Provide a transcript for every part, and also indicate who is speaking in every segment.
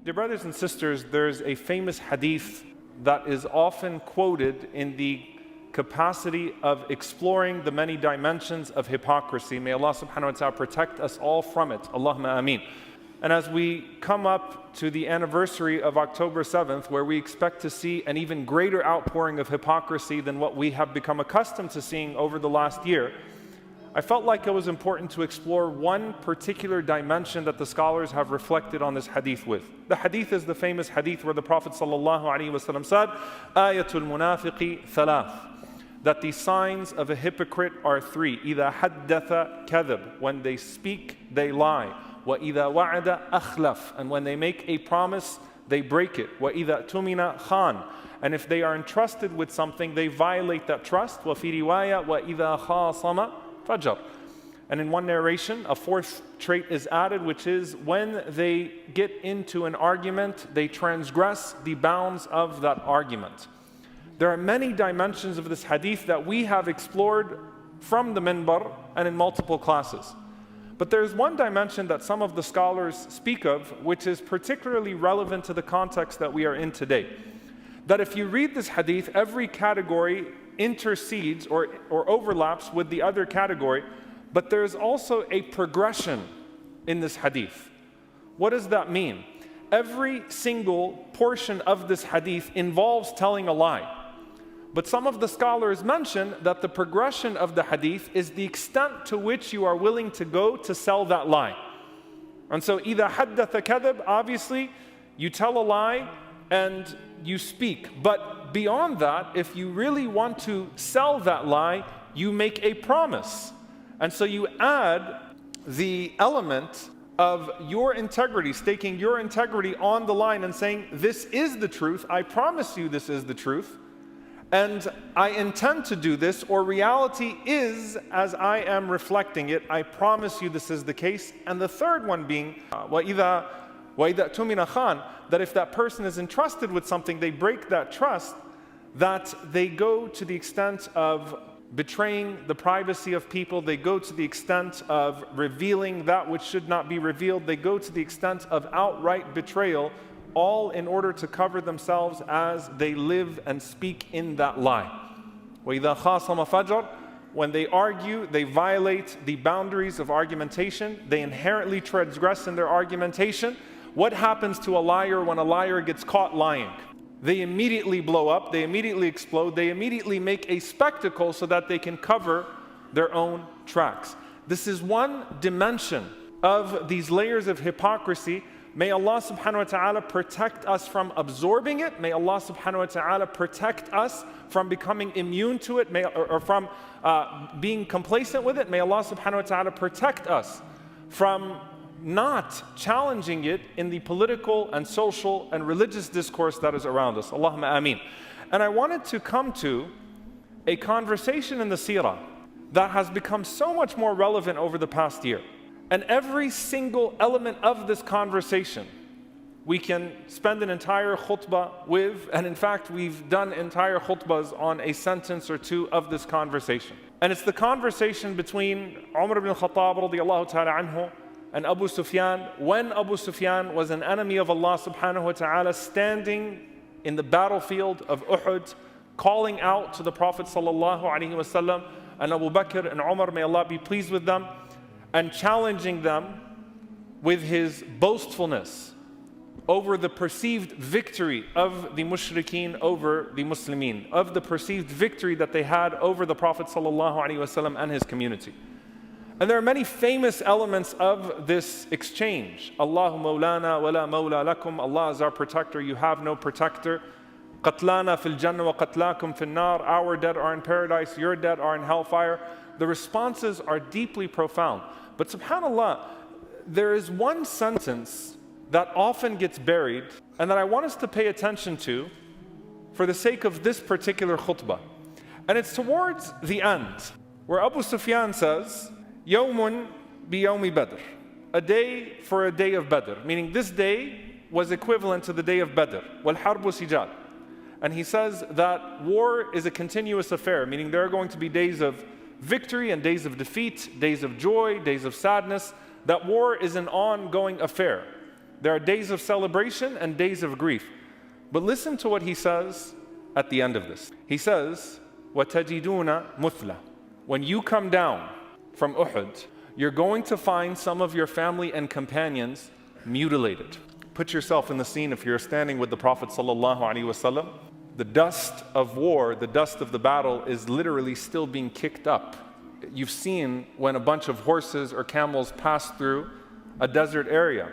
Speaker 1: Dear brothers and sisters, there's a famous hadith that is often quoted in the capacity of exploring the many dimensions of hypocrisy. May Allah subhanahu wa ta'ala protect us all from it. Allahumma ameen. And as we come up to the anniversary of October 7th, where we expect to see an even greater outpouring of hypocrisy than what we have become accustomed to seeing over the last year, I felt like it was important to explore one particular dimension that the scholars have reflected on this hadith with. The hadith is the famous hadith where the Prophet ﷺ said, Ayatul munafiqi thalath, that the signs of a hypocrite are three. إِذَا حَدَّثَ كَذَبْ, when they speak, they lie. وَإِذَا وَعَدَ أَخْلَفْ, and when they make a promise, they break it. وَإِذَا تُمِنَ خَانْ, and if they are entrusted with something, they violate that trust. وَفِي رِوَايَةٍ وَإِذَا خَاصَمَ فَجَرْ. And in one narration, a fourth trait is added, which is when they get into an argument, they transgress the bounds of that argument. There are many dimensions of this hadith that we have explored from the minbar and in multiple classes. But there's one dimension that some of the scholars speak of, which is particularly relevant to the context that we are in today. That if you read this hadith, every category intercedes or overlaps with the other category, but there's also a progression in this hadith. What does that mean? Every single portion of this hadith involves telling a lie. But some of the scholars mention that the progression of the hadith is the extent to which you are willing to go to sell that lie. And so, إِذَا حَدَّثَ كَذَبْ, obviously, you tell a lie and you speak. But beyond that, if you really want to sell that lie, you make a promise. And so you add the element of your integrity, staking your integrity on the line and saying, this is the truth, I promise you this is the truth, and I intend to do this, or reality is as I am reflecting it, I promise you this is the case. And the third one being, وَإِذَا تُمِنَ خَانْ, that if that person is entrusted with something, they break that trust, that they go to the extent of betraying the privacy of people, they go to the extent of revealing that which should not be revealed, they go to the extent of outright betrayal, all in order to cover themselves as they live and speak in that lie. وَإِذَا خَاصَمَ فَجَرْ, when they argue, they violate the boundaries of argumentation, they inherently transgress in their argumentation. What happens to a liar when a liar gets caught lying? They immediately blow up, they immediately explode, they immediately make a spectacle so that they can cover their own tracks. This is one dimension of these layers of hypocrisy. May Allah subhanahu wa ta'ala protect us from absorbing it. May Allah subhanahu wa ta'ala protect us from becoming immune to it, or from being complacent with it. May Allah subhanahu wa ta'ala protect us from not challenging it in the political and social and religious discourse that is around us. Allahumma ameen. And I wanted to come to a conversation in the seerah that has become so much more relevant over the past year. And every single element of this conversation we can spend an entire khutbah with, and in fact we've done entire khutbahs on a sentence or two of this conversation. And it's the conversation between Umar ibn al-Khattab radiallahu ta'ala anhu and Abu Sufyan, when Abu Sufyan was an enemy of Allah subhanahu wa ta'ala, standing in the battlefield of Uhud, calling out to the Prophet sallallahu alaihi wasallam, and Abu Bakr and Umar, may Allah be pleased with them, and challenging them with his boastfulness over the perceived victory of the mushrikeen over the Muslimin, of the perceived victory that they had over the Prophet ﷺ and his community. And there are many famous elements of this exchange. Allahu Mawlana wa la Mawla lakum. Allah is our protector, you have no protector. Qatlana fil Jannah wa qatlakum fil nar. Our dead are in paradise, your dead are in hellfire. The responses are deeply profound. But subhanAllah, there is one sentence that often gets buried and that I want us to pay attention to for the sake of this particular khutbah. And it's towards the end, where Abu Sufyan says, Yawmun bi yawmi Badr, a day for a day of Badr, meaning this day was equivalent to the day of Badr, wal harbu sijal. And he says that war is a continuous affair, meaning there are going to be days of victory and days of defeat, days of joy, days of sadness, that war is an ongoing affair. There are days of celebration and days of grief. But listen to what he says at the end of this. He says, وَتَجِدُونَ مُثْلَةً. When you come down from Uhud, you're going to find some of your family and companions mutilated. Put yourself in the scene if you're standing with the Prophet ﷺ. The dust of war, the dust of the battle is literally still being kicked up. You've seen when a bunch of horses or camels pass through a desert area.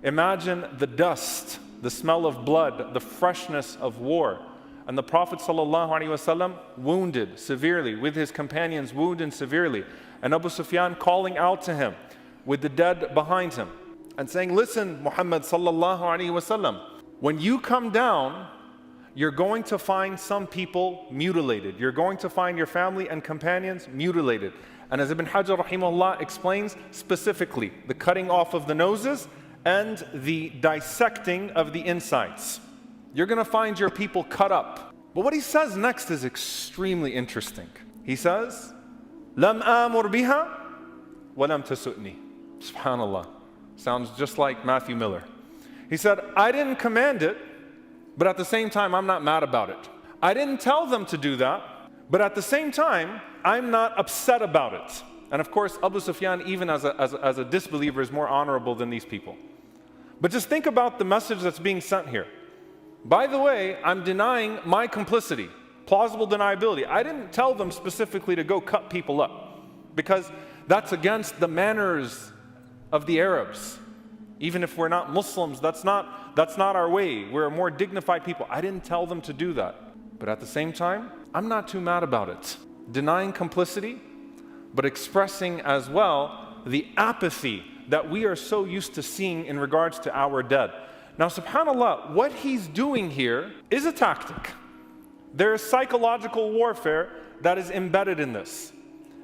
Speaker 1: Imagine the dust, the smell of blood, the freshness of war. And the Prophet ﷺ wounded severely, with his companions wounded severely. And Abu Sufyan calling out to him with the dead behind him and saying, listen, Muhammad ﷺ, when you come down, you're going to find some people mutilated. You're going to find your family and companions mutilated. And as Ibn Hajar rahimahullah explains specifically, the cutting off of the noses and the dissecting of the insides. You're going to find your people cut up. But what he says next is extremely interesting. He says, لَمْ آمُرْ بِهَا وَلَمْ تَسُؤْنِي. SubhanAllah. Sounds just like Matthew Miller. He said, I didn't command it, but at the same time, I'm not mad about it. I didn't tell them to do that, but at the same time, I'm not upset about it. And of course, Abu Sufyan, even as a disbeliever, is more honorable than these people. But just think about the message that's being sent here. By the way, I'm denying my complicity, plausible deniability. I didn't tell them specifically to go cut people up, because that's against the manners of the Arabs. Even if we're not Muslims, that's not our way. We're a more dignified people. I didn't tell them to do that. But at the same time, I'm not too mad about it. Denying complicity, but expressing as well the apathy that we are so used to seeing in regards to our dead. Now, subhanAllah, what he's doing here is a tactic. There is psychological warfare that is embedded in this.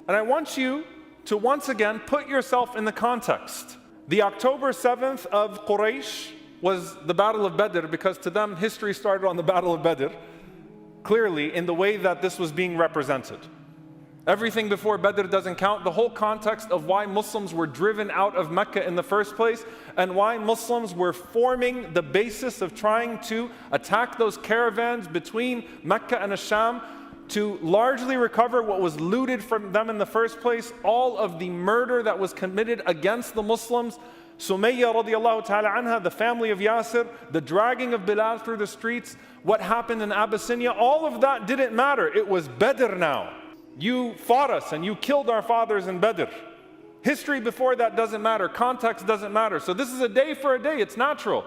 Speaker 1: And I want you to once again put yourself in the context. The October 7th of Quraysh was the Battle of Badr, because to them history started on the Battle of Badr, clearly in the way that this was being represented. Everything before Badr doesn't count. The whole context of why Muslims were driven out of Mecca in the first place, and why Muslims were forming the basis of trying to attack those caravans between Mecca and Asham to largely recover what was looted from them in the first place, all of the murder that was committed against the Muslims, Sumayya radiallahu ta'ala anha, the family of Yasir, the dragging of Bilal through the streets, what happened in Abyssinia, all of that didn't matter. It was Badr now. You fought us and you killed our fathers in Badr. History before that doesn't matter. Context doesn't matter. So this is a day for a day. It's natural.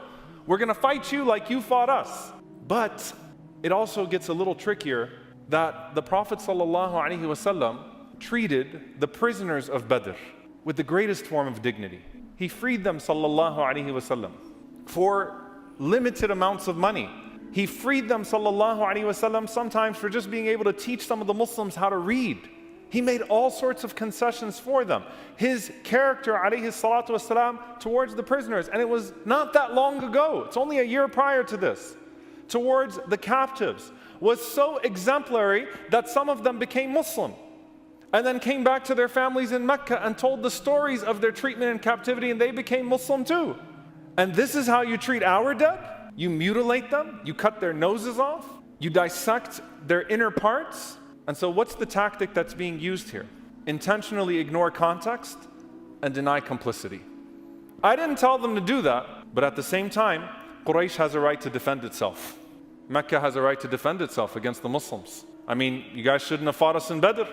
Speaker 1: We're going to fight you like you fought us. But it also gets a little trickier that the Prophet ﷺ treated the prisoners of Badr with the greatest form of dignity. He freed them ﷺ for limited amounts of money. He freed them ﷺ sometimes for just being able to teach some of the Muslims how to read. He made all sorts of concessions for them. His character ﷺ towards the prisoners, and it was not that long ago, it's only a year prior to this, towards the captives, was so exemplary that some of them became Muslim and then came back to their families in Mecca and told the stories of their treatment in captivity, and they became Muslim too. And this is how you treat our dead? You mutilate them, you cut their noses off, you dissect their inner parts. And so what's the tactic that's being used here? Intentionally ignore context and deny complicity. I didn't tell them to do that, but at the same time, Quraysh has a right to defend itself. Mecca has a right to defend itself against the Muslims. I mean, you guys shouldn't have fought us in Badr.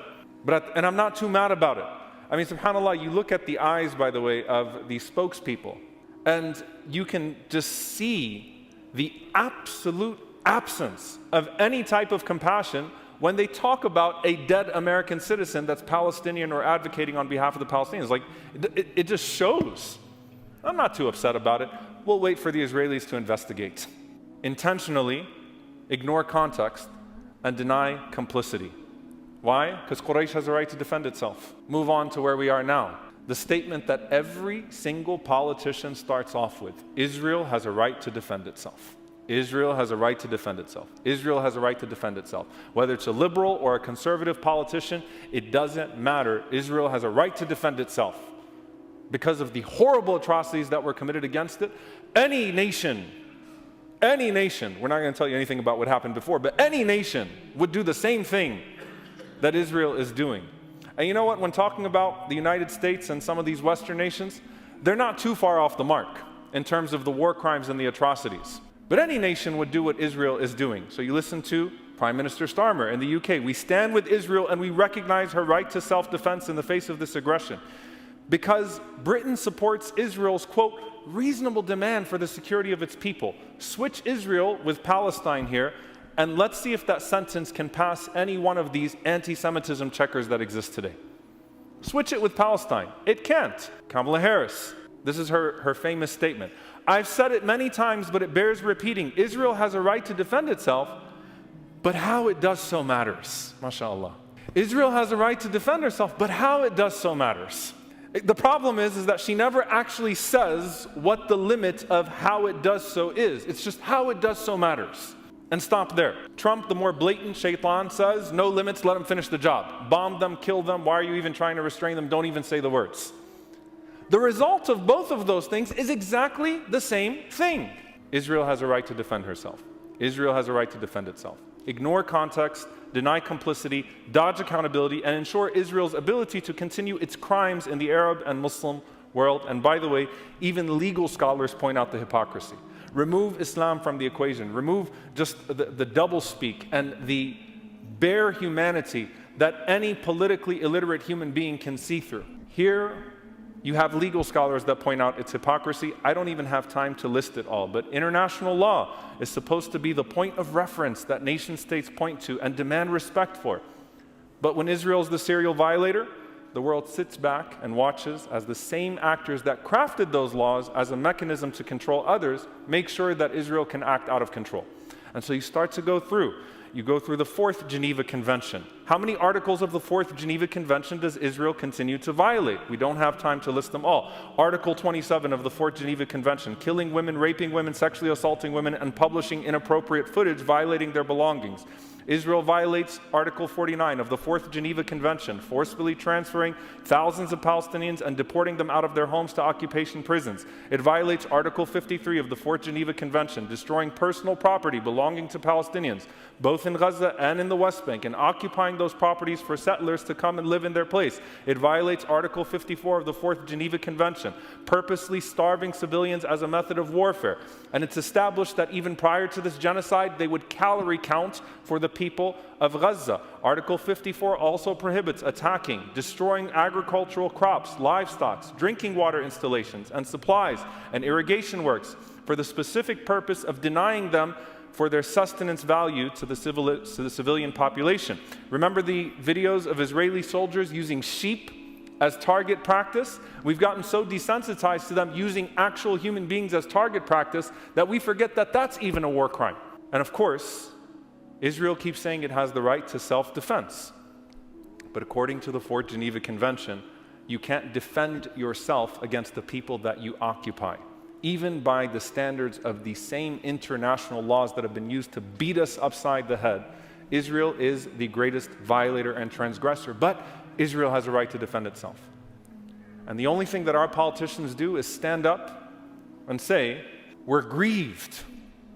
Speaker 1: And I'm not too mad about it. I mean, subhanAllah, you look at the eyes, by the way, of the spokespeople, and you can just see the absolute absence of any type of compassion when they talk about a dead American citizen that's Palestinian or advocating on behalf of the Palestinians. Like, it just shows. I'm not too upset about it. We'll wait for the Israelis to investigate. Intentionally ignore context and deny complicity. Why? Because Quraysh has a right to defend itself. Move on to where we are now. The statement that every single politician starts off with: Israel has a right to defend itself. Israel has a right to defend itself. Israel has a right to defend itself. Whether it's a liberal or a conservative politician, it doesn't matter. Israel has a right to defend itself. because of the horrible atrocities that were committed against it. Any nation, we're not going to tell you anything about what happened before, but any nation would do the same thing that Israel is doing. And you know what, when talking about the United States and some of these Western nations, they're not too far off the mark in terms of the war crimes and the atrocities. But any nation would do what Israel is doing. So you listen to Prime Minister Starmer in the UK. We stand with Israel and we recognize her right to self-defense in the face of this aggression. Because Britain supports Israel's, quote, reasonable demand for the security of its people. Switch Israel with Palestine here, and let's see if that sentence can pass any one of these anti-Semitism checkers that exist today. Switch it with Palestine. It can't. Kamala Harris, this is her famous statement. I've said it many times, but it bears repeating. Israel has a right to defend itself, but how it does so matters. MashaAllah. Israel has a right to defend herself, but how it does so matters. The problem is that she never actually says what the limit of how it does so is. It's just how it does so matters. And stop there. Trump, the more blatant shaitan, says, no limits, let them finish the job. Bomb them, kill them, why are you even trying to restrain them? Don't even say the words. The result of both of those things is exactly the same thing. Israel has a right to defend herself. Israel has a right to defend itself. Ignore context, deny complicity, dodge accountability, and ensure Israel's ability to continue its crimes in the Arab and Muslim world. And by the way, even legal scholars point out the hypocrisy. Remove Islam from the equation. Remove just the doublespeak and the bare humanity that any politically illiterate human being can see through. Here, you have legal scholars that point out its hypocrisy. I don't even have time to list it all, but international law is supposed to be the point of reference that nation states point to and demand respect for. But when Israel's the serial violator, the world sits back and watches as the same actors that crafted those laws as a mechanism to control others make sure that Israel can act out of control. And so you start to go through. You go through the 4th Geneva Convention. How many articles of the 4th Geneva Convention does Israel continue to violate? We don't have time to list them all. Article 27 of the 4th Geneva Convention, killing women, raping women, sexually assaulting women, and publishing inappropriate footage violating their belongings. Israel violates Article 49 of the 4th Geneva Convention, forcefully transferring thousands of Palestinians and deporting them out of their homes to occupation prisons. It violates Article 53 of the 4th Geneva Convention, destroying personal property belonging to Palestinians, both in Gaza and in the West Bank, and occupying those properties for settlers to come and live in their place. It violates Article 54 of the 4th Geneva Convention, purposely starving civilians as a method of warfare. And it's established that even prior to this genocide, they would calorie count for the people of Gaza. Article 54 also prohibits attacking, destroying agricultural crops, livestock, drinking water installations, and supplies and irrigation works for the specific purpose of denying them for their sustenance value to the civilian population. Remember the videos of Israeli soldiers using sheep as target practice? We've gotten so desensitized to them using actual human beings as target practice that we forget that that's even a war crime. And of course, Israel keeps saying it has the right to self-defense. But according to the 4th Geneva Convention, you can't defend yourself against the people that you occupy, even by the standards of the same international laws that have been used to beat us upside the head. Israel is the greatest violator and transgressor, but Israel has a right to defend itself. And the only thing that our politicians do is stand up and say, we're grieved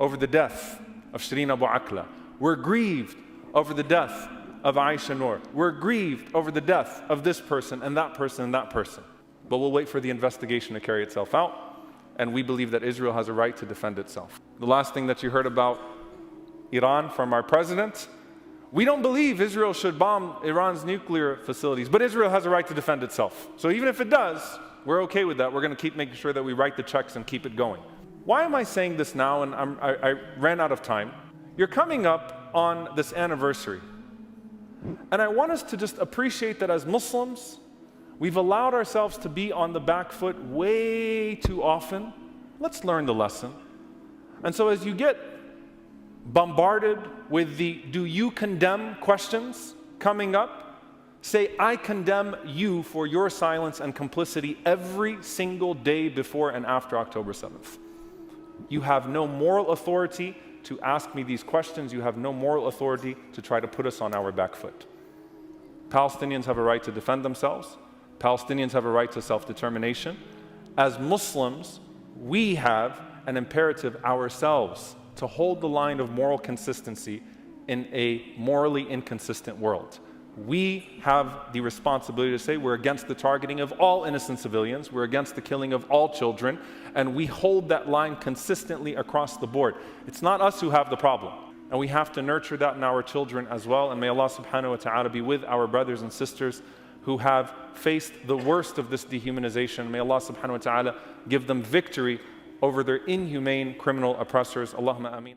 Speaker 1: over the death of Shireen Abu Akla. We're grieved over the death of Aisha Noor. We're grieved over the death of this person and that person and that person. But we'll wait for the investigation to carry itself out, and we believe that Israel has a right to defend itself. The last thing that you heard about Iran from our president, we don't believe Israel should bomb Iran's nuclear facilities, but Israel has a right to defend itself. So even if it does, we're okay with that. We're going to keep making sure that we write the checks and keep it going. Why am I saying this now? And I ran out of time. You're coming up on this anniversary. And I want us to just appreciate that as Muslims, we've allowed ourselves to be on the back foot way too often. Let's learn the lesson. And so as you get bombarded with the "do you condemn" questions coming up, say, I condemn you for your silence and complicity every single day before and after October 7th. You have no moral authority to ask me these questions. You have no moral authority to try to put us on our back foot. Palestinians have a right to defend themselves. Palestinians have a right to self-determination. As Muslims, we have an imperative ourselves to hold the line of moral consistency in a morally inconsistent world. We have the responsibility to say we're against the targeting of all innocent civilians, we're against the killing of all children, and we hold that line consistently across the board. It's not us who have the problem, and we have to nurture that in our children as well. And may Allah subhanahu wa ta'ala be with our brothers and sisters who have faced the worst of this dehumanization. May Allah subhanahu wa ta'ala give them victory over their inhumane criminal oppressors. Allahumma ameen.